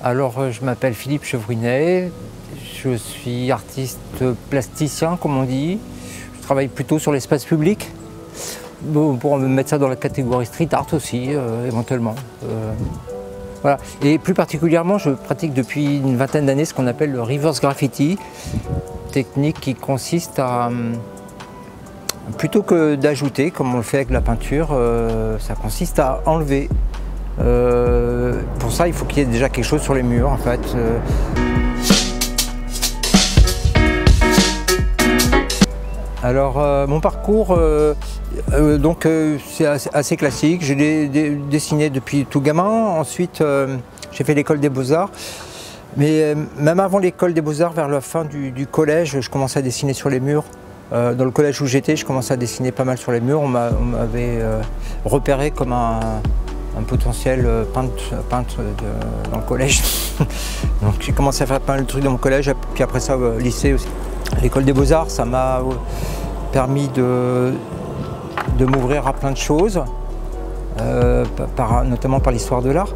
Alors, je m'appelle Philippe Chevrinet, je suis artiste plasticien, comme on dit. Je travaille plutôt sur l'espace public, pour mettre ça dans la catégorie street art aussi, éventuellement. Voilà. Et plus particulièrement, je pratique depuis une vingtaine d'années ce qu'on appelle le reverse graffiti, technique qui consiste à, plutôt que d'ajouter, comme on le fait avec la peinture, ça consiste à enlever. Pour ça, il faut qu'il y ait déjà quelque chose sur les murs, en fait. Alors, mon parcours, c'est assez classique. J'ai dessiné depuis tout gamin. Ensuite, j'ai fait l'école des Beaux-Arts. Mais même avant l'école des Beaux-Arts, vers la fin du collège, je commençais à dessiner sur les murs. Dans le collège où j'étais, je commençais à dessiner pas mal sur les murs. On m'avait repéré comme un potentiel peintre dans le collège. Donc j'ai commencé à faire pas mal de trucs dans mon collège, puis après ça au lycée aussi. L'école des Beaux-Arts, ça m'a permis de m'ouvrir à plein de choses, notamment par l'histoire de l'art.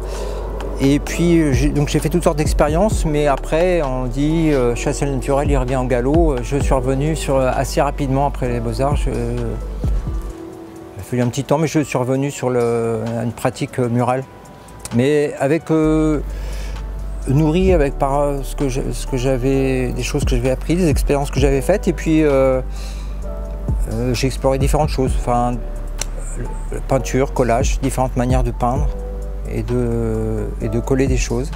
Et puis j'ai fait toutes sortes d'expériences, mais après on dit chasse naturelle, il revient en galop. Je suis revenu assez rapidement après les Beaux-Arts. Il a fallu un petit temps, mais je suis revenu sur une pratique murale. Mais nourri par ce que j'avais, des choses que j'avais apprises, des expériences que j'avais faites. Et puis j'ai exploré différentes choses, enfin, peinture, collage, différentes manières de peindre et de coller des choses.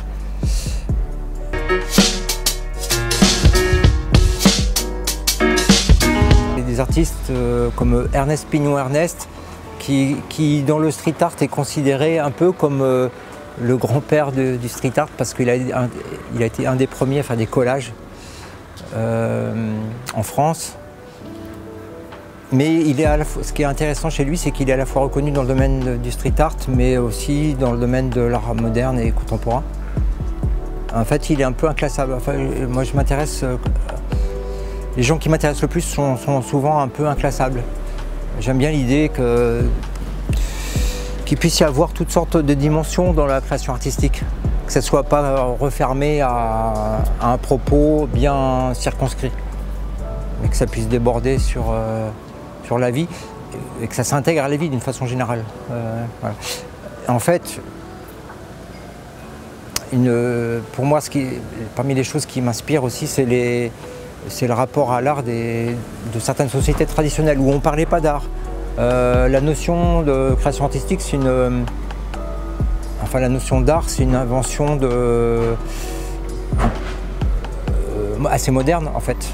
Il y a des artistes comme Ernest Pignon-Ernest qui dans le street art est considéré un peu comme le grand-père du street art parce qu'il a été un des premiers à faire des collages en France. Mais ce qui est intéressant chez lui, c'est qu'il est à la fois reconnu dans le domaine du street art, mais aussi dans le domaine de l'art moderne et contemporain. En fait, il est un peu inclassable. Enfin, moi, je m'intéresse. Les gens qui m'intéressent le plus sont souvent un peu inclassables. J'aime bien l'idée qu'il puisse y avoir toutes sortes de dimensions dans la création artistique. Que ça ne soit pas refermé à un propos bien circonscrit, mais que ça puisse déborder sur la vie et que ça s'intègre à la vie d'une façon générale. Voilà. En fait, pour moi, parmi les choses qui m'inspirent aussi, c'est le rapport à l'art de certaines sociétés traditionnelles où on ne parlait pas d'art. La notion de création artistique, la notion d'art, c'est une invention assez moderne en fait.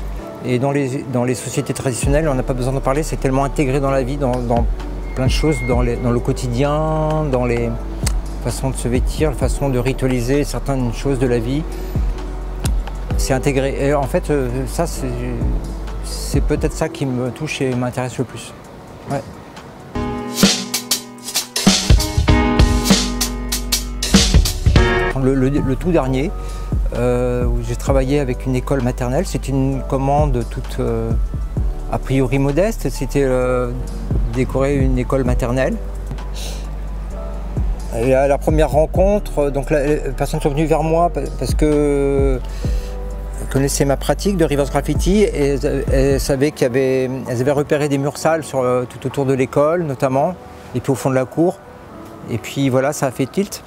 Et dans les sociétés traditionnelles, on n'a pas besoin d'en parler, c'est tellement intégré dans la vie, dans plein de choses, dans le quotidien, dans les façons de se vêtir, la façon de ritualiser certaines choses de la vie. C'est intégré. Et en fait, ça, c'est peut-être ça qui me touche et m'intéresse le plus. Ouais. Le tout dernier, où j'ai travaillé avec une école maternelle, c'était une commande toute a priori modeste, c'était décorer une école maternelle. Et à la première rencontre, donc les personnes sont venues vers moi parce que connaissaient ma pratique de reverse graffiti et elles savaient elles avaient repéré des murs sales tout autour de l'école notamment, et puis au fond de la cour. Et puis voilà, ça a fait tilt.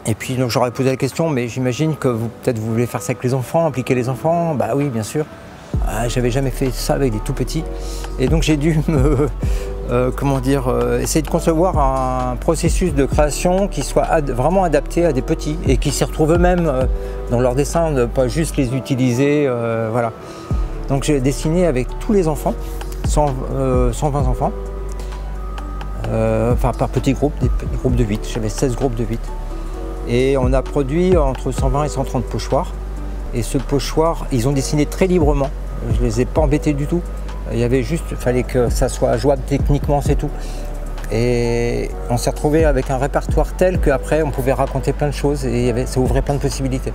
Et puis donc j'aurais posé la question, mais j'imagine que peut-être vous voulez faire ça avec les enfants, impliquer les enfants. Bah oui, bien sûr. J'avais jamais fait ça avec des tout petits. Et donc j'ai dû essayer de concevoir un processus de création qui soit vraiment adapté à des petits et qui s'y retrouvent eux-mêmes dans leurs dessins, ne pas juste les utiliser. Voilà. Donc j'ai dessiné avec tous les enfants, 120 enfants, par petits groupes, des groupes de 8. J'avais 16 groupes de 8. Et on a produit entre 120 et 130 pochoirs. Et ce pochoir, ils ont dessiné très librement. Je ne les ai pas embêtés du tout. Il fallait que ça soit jouable techniquement, c'est tout. Et on s'est retrouvé avec un répertoire tel qu'après on pouvait raconter plein de choses et ça ouvrait plein de possibilités.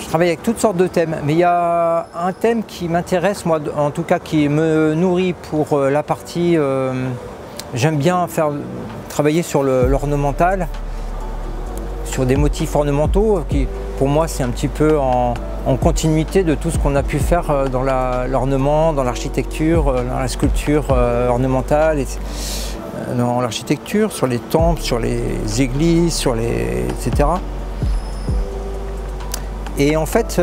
Je travaille avec toutes sortes de thèmes, mais il y a un thème qui m'intéresse, moi en tout cas qui me nourrit pour la partie J'aime bien travailler sur l'ornemental, sur des motifs ornementaux qui, pour moi, c'est un petit peu en continuité de tout ce qu'on a pu faire dans l'ornement, dans l'architecture, dans la sculpture ornementale, dans l'architecture, sur les temples, sur les églises, etc. Et en fait,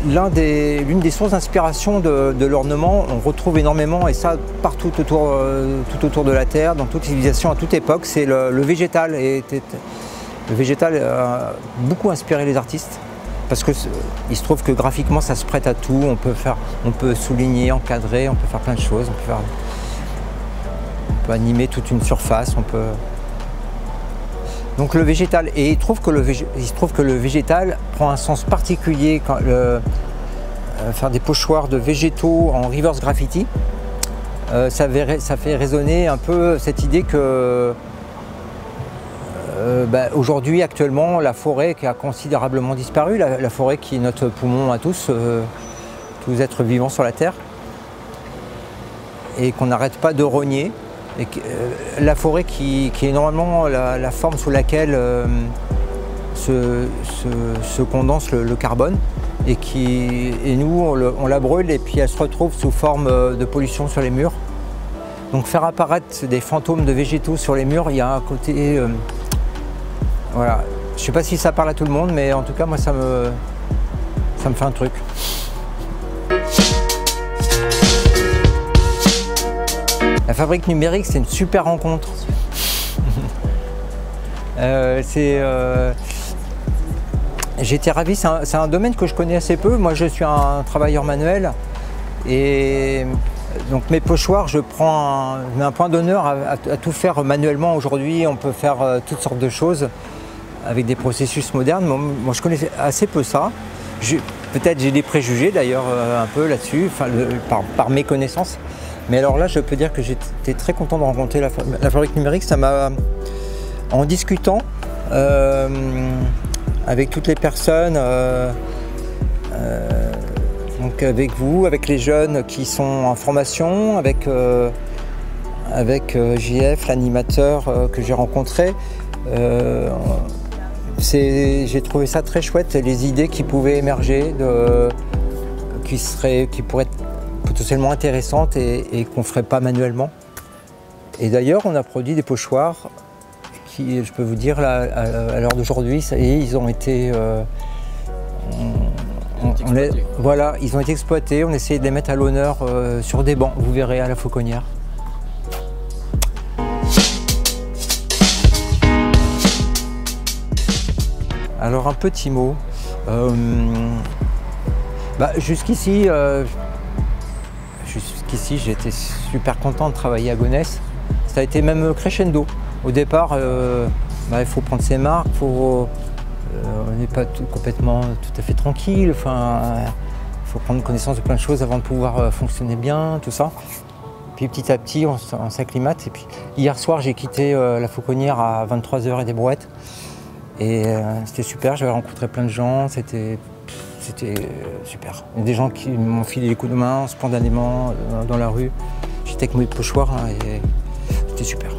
l'une des sources d'inspiration de l'ornement, on retrouve énormément, et ça partout tout autour de la Terre, dans toute civilisation, à toute époque, c'est le végétal. Le végétal a beaucoup inspiré les artistes, parce qu'il se trouve que graphiquement ça se prête à tout, on peut souligner, encadrer, on peut faire plein de choses, on peut animer toute une surface, Donc le végétal, et il se trouve que le végétal prend un sens particulier quand faire des pochoirs de végétaux en reverse graffiti, ça fait résonner un peu cette idée que aujourd'hui, actuellement, la forêt qui a considérablement disparu, la forêt qui est notre poumon à tous êtres vivants sur la Terre, et qu'on n'arrête pas de rogner. Et la forêt qui est normalement la forme sous laquelle se condense le carbone, et nous on la brûle, et puis elle se retrouve sous forme de pollution sur les murs. Donc faire apparaître des fantômes de végétaux sur les murs, il y a un côté... voilà. Je ne sais pas si ça parle à tout le monde, mais en tout cas moi ça me fait un truc. La fabrique numérique, c'est une super rencontre. J'ai été ravi, c'est un domaine que je connais assez peu. Moi, je suis un travailleur manuel, et donc mes pochoirs, je mets un point d'honneur à tout faire manuellement. Aujourd'hui, on peut faire toutes sortes de choses avec des processus modernes. Moi, je connais assez peu ça. Peut-être j'ai des préjugés d'ailleurs un peu là-dessus, par mes connaissances. Mais alors là, je peux dire que j'étais très content de rencontrer la fabrique numérique. Ça m'a, en discutant avec toutes les personnes, donc avec vous, avec les jeunes qui sont en formation, avec JF, l'animateur que j'ai rencontré, j'ai trouvé ça très chouette, les idées qui pouvaient émerger, qui pourraient être potentiellement intéressantes et qu'on ne ferait pas manuellement. Et d'ailleurs, on a produit des pochoirs qui, je peux vous dire, là, à l'heure d'aujourd'hui, ils ont été... voilà, ils ont été exploités, on essayait de les mettre à l'honneur sur des bancs, vous verrez, à la Fauconnière. Alors un petit mot. Jusqu'ici, j'ai été super content de travailler à Gonesse. Ça a été même crescendo. Au départ, il faut prendre ses marques, on n'est pas complètement tout à fait tranquille. Enfin, il faut prendre connaissance de plein de choses avant de pouvoir fonctionner bien, tout ça. Puis petit à petit, on s'acclimate. Et puis hier soir, j'ai quitté la Fauconnière à 23 h et des brouettes. Et c'était super, j'avais rencontré plein de gens, c'était super. Il y a des gens qui m'ont filé les coups de main spontanément dans la rue. J'étais avec mes pochoirs et c'était super.